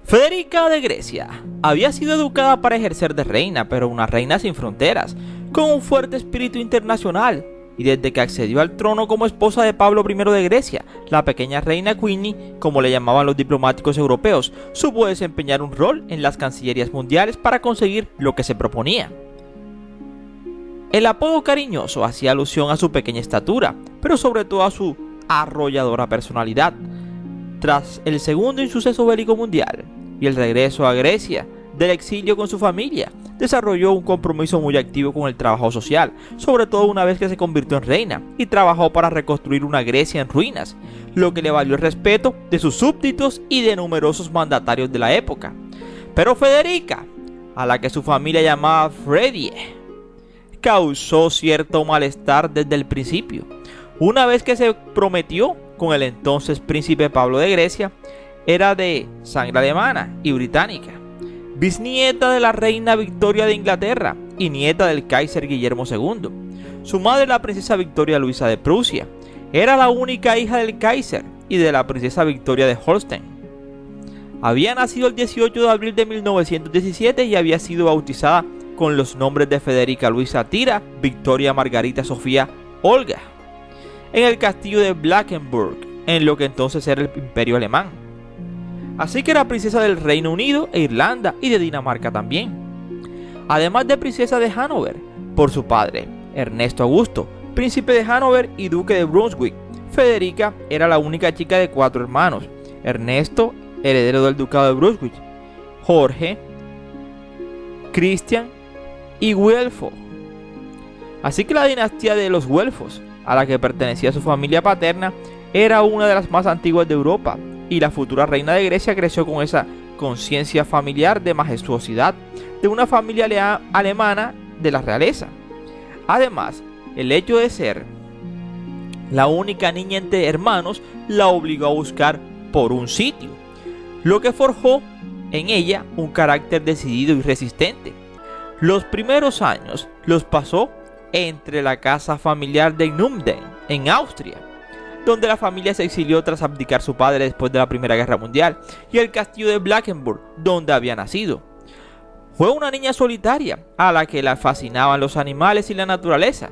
Federica de Grecia había sido educada para ejercer de reina, pero una reina sin fronteras, con un fuerte espíritu internacional, y desde que accedió al trono como esposa de Pablo I de Grecia, la pequeña reina Queenie, como le llamaban los diplomáticos europeos, supo desempeñar un rol en las cancillerías mundiales para conseguir lo que se proponía. El apodo cariñoso hacía alusión a su pequeña estatura, pero sobre todo a su arrolladora personalidad. Tras el segundo insuceso bélico mundial y el regreso a Grecia del exilio con su familia, desarrolló un compromiso muy activo con el trabajo social, sobre todo una vez que se convirtió en reina, y trabajó para reconstruir una Grecia en ruinas, lo que le valió el respeto de sus súbditos y de numerosos mandatarios de la época. Pero Federica, a la que su familia llamaba Fredie, causó cierto malestar desde el principio. Una vez que se prometió con el entonces príncipe Pablo de Grecia, era de sangre alemana y británica, bisnieta de la reina Victoria de Inglaterra y nieta del Kaiser Guillermo II. Su madre, la princesa Victoria Luisa de Prusia, era la única hija del Kaiser y de la princesa Victoria de Holstein. Había nacido el 18 de abril de 1917 y había sido bautizada con los nombres de Federica Luisa Tira, Victoria Margarita Sofía Olga, en el castillo de Blankenburg, en lo que entonces era el Imperio Alemán. Así que era princesa del Reino Unido e Irlanda y de Dinamarca también. Además de princesa de Hannover, por su padre, Ernesto Augusto, príncipe de Hannover y duque de Brunswick. Federica era la única chica de 4 hermanos: Ernesto, heredero del ducado de Brunswick, Jorge, Christian y Guelfo. Así que la dinastía de los Guelfos, a la que pertenecía su familia paterna, era una de las más antiguas de Europa, y la futura reina de Grecia creció con esa conciencia familiar de majestuosidad de una familia alemana de la realeza. Además, el hecho de ser la única niña entre hermanos la obligó a buscar por un sitio, lo que forjó en ella un carácter decidido y resistente. Los primeros años los pasó entre la casa familiar de Numden, en Austria, donde la familia se exilió tras abdicar su padre después de la Primera Guerra Mundial, y el castillo de Blankenburg, donde había nacido. Fue una niña solitaria, a la que la fascinaban los animales y la naturaleza.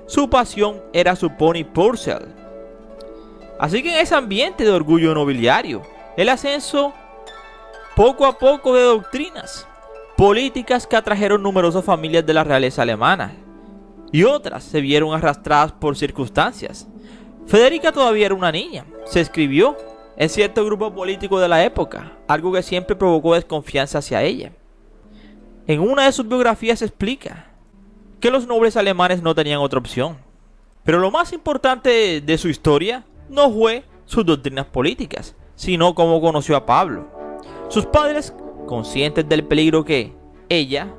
Su pasión era su pony Purcell. Así que en ese ambiente de orgullo nobiliario, el ascenso poco a poco de doctrinas políticas que atrajeron numerosas familias de la realeza alemana, y otras se vieron arrastradas por circunstancias. Federica todavía era una niña, se inscribió en cierto grupo político de la época, algo que siempre provocó desconfianza hacia ella. En una de sus biografías explica que los nobles alemanes no tenían otra opción. Pero lo más importante de su historia no fue sus doctrinas políticas, sino cómo conoció a Pablo. Sus padres, conscientes del peligro que ella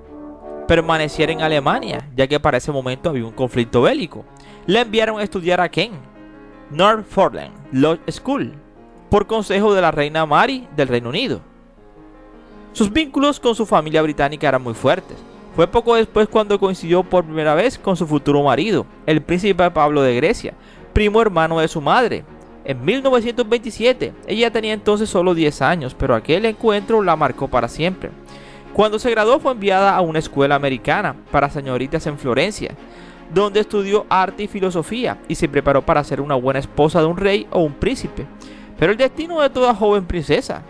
permaneciera en Alemania, ya que para ese momento había un conflicto bélico, la enviaron a estudiar a Kent, Northumberland Law School, por consejo de la reina Mary del Reino Unido. Sus vínculos con su familia británica eran muy fuertes. Fue poco después cuando coincidió por primera vez con su futuro marido, el príncipe Pablo de Grecia, primo hermano de su madre. En 1927, ella tenía entonces solo 10 años, pero aquel encuentro la marcó para siempre. Cuando se graduó fue enviada a una escuela americana para señoritas en Florencia, donde estudió arte y filosofía y se preparó para ser una buena esposa de un rey o un príncipe. Pero el destino de toda joven princesa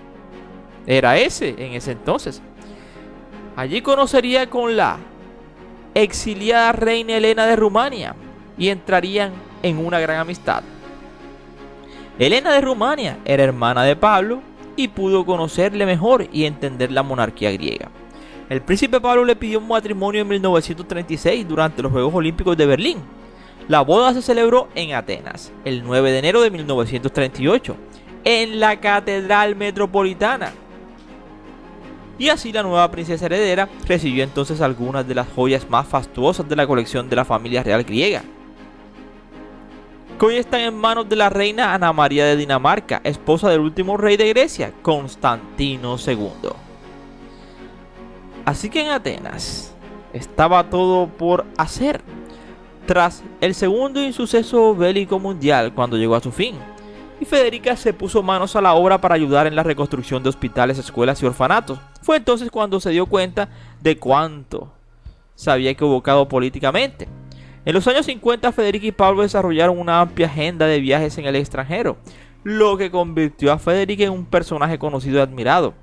era ese en ese entonces. Allí conocería con la exiliada reina Helena de Rumania y entrarían en una gran amistad. Helena de Rumania era hermana de Pablo y pudo conocerle mejor y entender la monarquía griega. El príncipe Pablo le pidió un matrimonio en 1936 durante los Juegos Olímpicos de Berlín. La boda se celebró en Atenas el 9 de enero de 1938 en la Catedral Metropolitana. y así la nueva princesa heredera recibió entonces algunas de las joyas más fastuosas de la colección de la familia real griega, que hoy están en manos de la reina Ana María de Dinamarca, esposa del último rey de Grecia, Constantino II. Así que en Atenas estaba todo por hacer, tras el segundo insuceso bélico mundial cuando llegó a su fin, y Federica se puso manos a la obra para ayudar en la reconstrucción de hospitales, escuelas y orfanatos. Fue entonces cuando se dio cuenta de cuánto se había equivocado políticamente. En los años 50, Federica y Pablo desarrollaron una amplia agenda de viajes en el extranjero, lo que convirtió a Federica en un personaje conocido y admirado.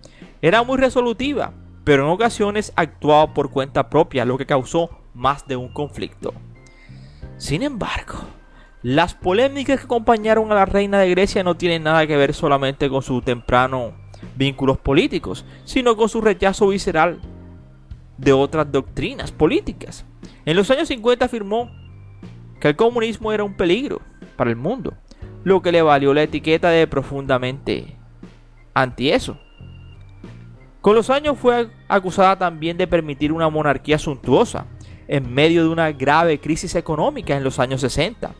Era muy resolutiva, pero en ocasiones actuaba por cuenta propia, lo que causó más de un conflicto. Sin embargo, las polémicas que acompañaron a la reina de Grecia no tienen nada que ver solamente con sus tempranos vínculos políticos, sino con su rechazo visceral de otras doctrinas políticas. En los años 50 afirmó que el comunismo era un peligro para el mundo, lo que le valió la etiqueta de profundamente anti eso. Con los años fue acusada también de permitir una monarquía suntuosa en medio de una grave crisis económica en los años 60,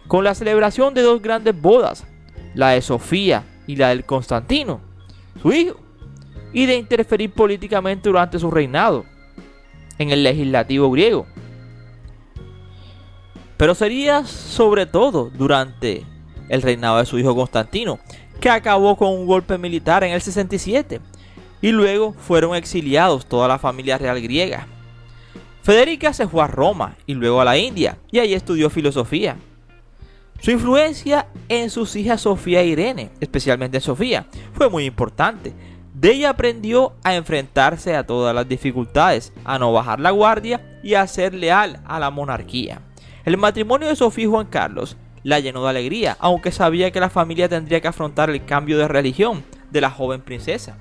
con la celebración de dos grandes bodas, la de Sofía y la del Constantino, su hijo, y de interferir políticamente durante su reinado en el legislativo griego. Pero sería sobre todo durante el reinado de su hijo Constantino, que acabó con un golpe militar en el 67, y luego fueron exiliados toda la familia real griega. Federica se fue a Roma y luego a la India, y allí estudió filosofía. Su influencia en sus hijas Sofía e Irene, especialmente en Sofía, fue muy importante. De ella aprendió a enfrentarse a todas las dificultades, a no bajar la guardia y a ser leal a la monarquía. El matrimonio de Sofía y Juan Carlos la llenó de alegría, aunque sabía que la familia tendría que afrontar el cambio de religión de la joven princesa.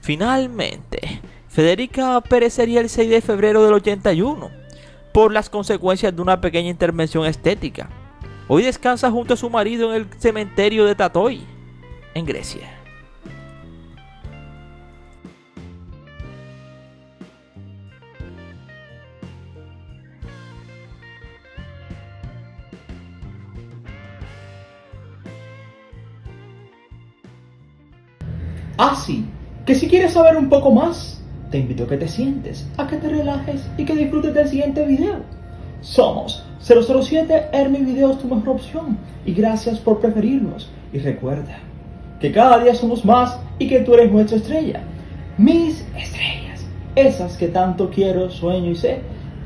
Finalmente, Federica perecería el 6 de febrero del 81 por las consecuencias de una pequeña intervención estética. Hoy descansa junto a su marido en el cementerio de Tatoi, en Grecia. Así que si quieres saber un poco más, te invito a que te sientes, a que te relajes y que disfrutes del siguiente video. Somos 007 Ermi Videos, tu mejor opción, y gracias por preferirnos. Y recuerda que cada día somos más y que tú eres nuestra estrella. Mis estrellas, esas que tanto quiero, sueño y sé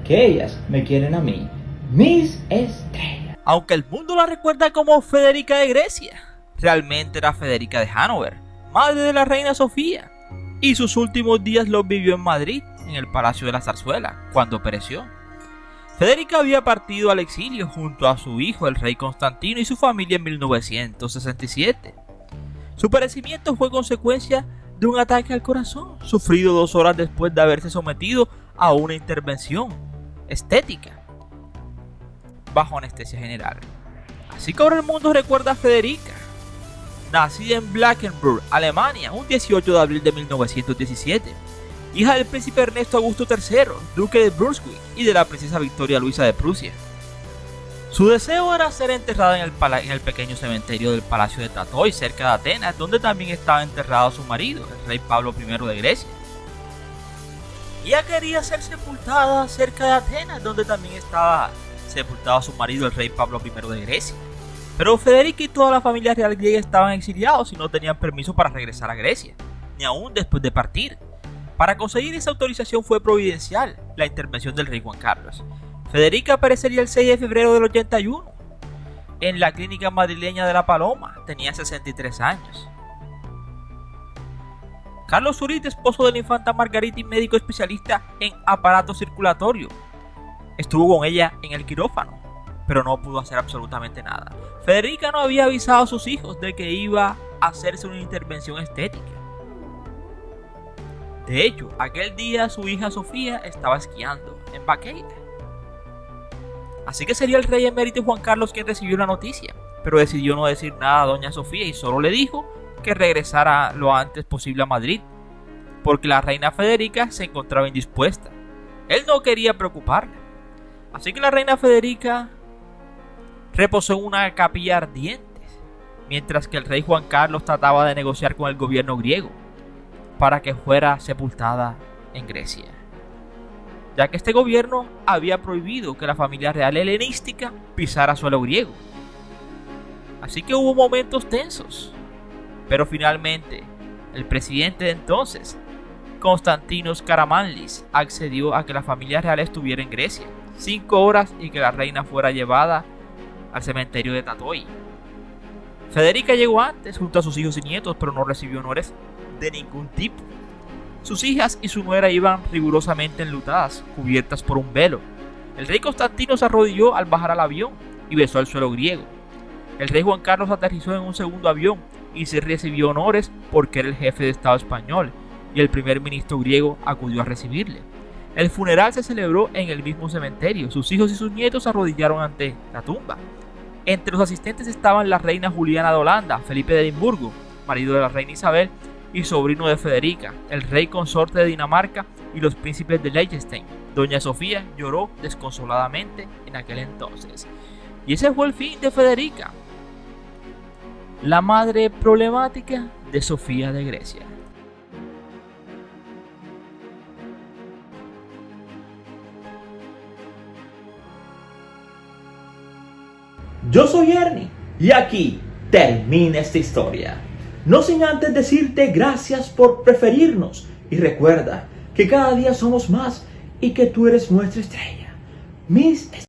que ellas me quieren a mí. Mis estrellas. Aunque el mundo la recuerda como Federica de Grecia, realmente era Federica de Hannover, madre de la reina Sofía, y sus últimos días los vivió en Madrid, en el Palacio de la Zarzuela, cuando pereció. Federica había partido al exilio junto a su hijo, el rey Constantino, y su familia en 1967. Su perecimiento fue consecuencia de un ataque al corazón, sufrido 2 horas después de haberse sometido a una intervención estética bajo anestesia general. Así que ahora el mundo recuerda a Federica, nacida en Blankenburg, Alemania, un 18 de abril de 1917, hija del príncipe Ernesto Augusto III, duque de Brunswick, y de la princesa Victoria Luisa de Prusia. Su deseo era ser enterrada en el pequeño cementerio del Palacio de Tatoi, cerca de Atenas, donde también estaba enterrado su marido, el rey Pablo I de Grecia. Ella quería ser sepultada cerca de Atenas, donde también estaba sepultado su marido, el rey Pablo I de Grecia. Pero Federica y toda la familia real griega estaban exiliados y no tenían permiso para regresar a Grecia, ni aún después de partir. Para conseguir esa autorización fue providencial la intervención del rey Juan Carlos. Federica perecería el 6 de febrero del 81 en la clínica madrileña de La Paloma. Tenía 63 años. Carlos Zurita, esposo de la infanta Margarita y médico especialista en aparato circulatorio, estuvo con ella en el quirófano, pero no pudo hacer absolutamente nada. Federica no había avisado a sus hijos de que iba a hacerse una intervención estética. De hecho, aquel día su hija Sofía estaba esquiando en Baqueira. Así que sería el rey emérito Juan Carlos quien recibió la noticia, pero decidió no decir nada a doña Sofía y solo le dijo que regresara lo antes posible a Madrid porque la reina Federica se encontraba indispuesta. Él no quería preocuparla. Así que la reina Federica reposó en una capilla ardiente, mientras que el rey Juan Carlos trataba de negociar con el gobierno griego para que fuera sepultada en Grecia, ya que este gobierno había prohibido que la familia real helenística pisara suelo griego. Así que hubo momentos tensos, pero finalmente el presidente de entonces, Constantinos Karamanlis, accedió a que la familia real estuviera en Grecia 5 horas y que la reina fuera llevada al cementerio de Tatoi. Federica llegó antes junto a sus hijos y nietos, pero no recibió honores de ningún tipo. Sus hijas y su nuera iban rigurosamente enlutadas, cubiertas por un velo. El rey Constantino se arrodilló al bajar al avión y besó el suelo griego. El rey Juan Carlos aterrizó en un segundo avión y se recibió honores porque era el jefe de Estado español, y el primer ministro griego acudió a recibirle. El funeral se celebró en el mismo cementerio. Sus hijos y sus nietos se arrodillaron ante la tumba. Entre los asistentes estaban la reina Juliana de Holanda, Felipe de Edimburgo, marido de la reina Isabel y sobrino de Federica, el rey consorte de Dinamarca, y los príncipes de Liechtenstein. Doña Sofía lloró desconsoladamente en aquel entonces. Y ese fue el fin de Federica, la madre problemática de Sofía de Grecia. Yo soy Ernie y aquí termina esta historia. No sin antes decirte gracias por preferirnos y recuerda que cada día somos más y que tú eres nuestra estrella. Miss